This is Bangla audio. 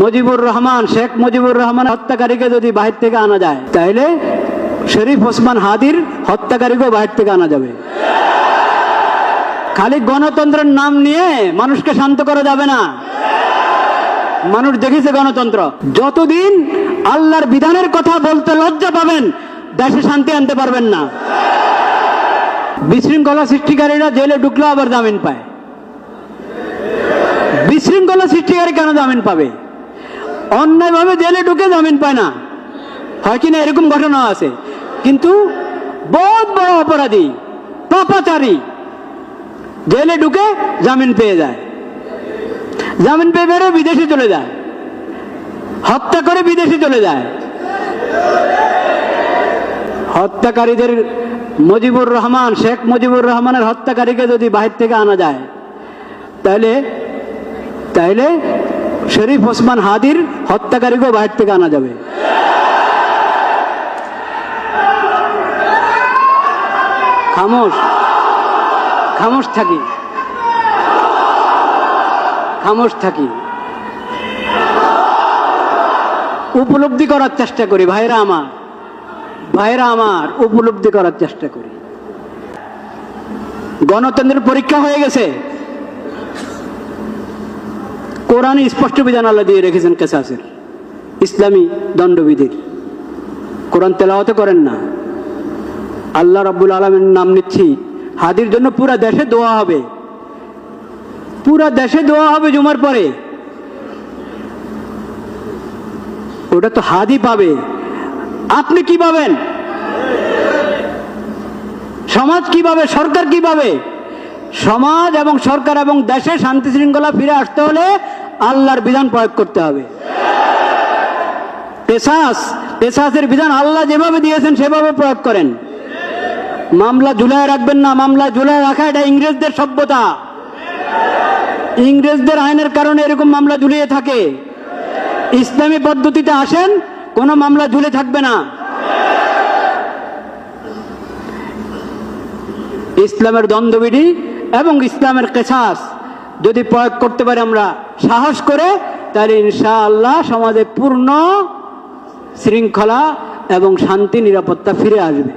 মুজিবুর রহমান, শেখ মুজিবুর রহমান হত্যাকারীকে যদি বাহির থেকে আনা যায়, তাহলে শরীফ ওসমান হাদির হত্যাকারীকেও বাহির থেকে আনা যাবে। খালি গণতন্ত্রের নাম নিয়ে মানুষকে শান্ত করা যাবে না। মানুষ দেখেছে গণতন্ত্র, যতদিন আল্লাহর বিধানের কথা বলতে লজ্জা পাবেন, দেশে শান্তি আনতে পারবেন না। বিশৃঙ্খলা সৃষ্টিকারীরা জেলে ঢুকলো আবার জামিন পায়। বিশৃঙ্খলা সৃষ্টিকারী কেন জামিন পাবে? অন্যায়ভাবে জেলে ঢুকে জামিন পায় না, হয় কিনা এরকম ঘটনা আছে। কিন্তু বহুত বড় অপরাধী, পাপাচারী জেলে ঢুকে জামিন পেয়ে যায়, জামিন পেয়ে বেরো বিদেশে চলে যায়, হত্যা করে বিদেশে চলে যায়। হত্যাকারীদের মুজিবুর রহমান, শেখ মুজিবুর রহমানের হত্যাকারীকে যদি বাহির থেকে আনা যায়, তাহলে শরীফ ওসমান হাদির হত্যাকারীকেও বাহির থেকে আনা যাবে। খামোশ খামোশ থাকি, খামোশ থাকি, উপলব্ধি করার চেষ্টা করি। ভাইরা আমার উপলব্ধি করার চেষ্টা করি। গণতন্ত্রের পরীক্ষা হয়ে গেছে। কোরআনে স্পষ্ট বিধান আল্লাহ দিয়ে রেখেছেন কিসাসের, ইসলামী দণ্ডবিধির। কোরআন তেলাওয়াত করেন না, আল্লাহ রাব্বুল আলামিনের নাম নিচ্ছি। হাদির জন্য পুরা দেশে দোয়া হবে, পুরা দেশে দোয়া হবে জুমার পরে। ওটা তো হাদি পাবে, আপনি কি পাবেন? সমাজ কি পাবে? সরকার কি পাবে? সমাজ এবং সরকার এবং দেশে শান্তি শৃঙ্খলা ফিরে আসতে হলে আল্লাহর বিধান প্রয়োগ করতে হবে। পেশাসের বিধান আল্লাহ যেভাবে দিয়েছেন সেভাবে প্রয়োগ করেন। মামলা ঝুলায় রাখবেন না। মামলা ঝুলায় রাখা এটা ইংরেজদের সভ্যতা। ইংরেজদের আইনের কারণে এরকম মামলা ঝুলিয়ে থাকে। ইসলামী পদ্ধতিতে আসেন, কোনো মামলা ঝুলে থাকবে না। ইসলামের দ্বন্দ্ববিধি এবং ইসলামের কিসাস যদি প্রয়োগ করতে পারি আমরা সাহস করে, তাহলে ইনশাআল্লাহ সমাজে পূর্ণ শৃঙ্খলা এবং শান্তি নিরাপত্তা ফিরে আসবে।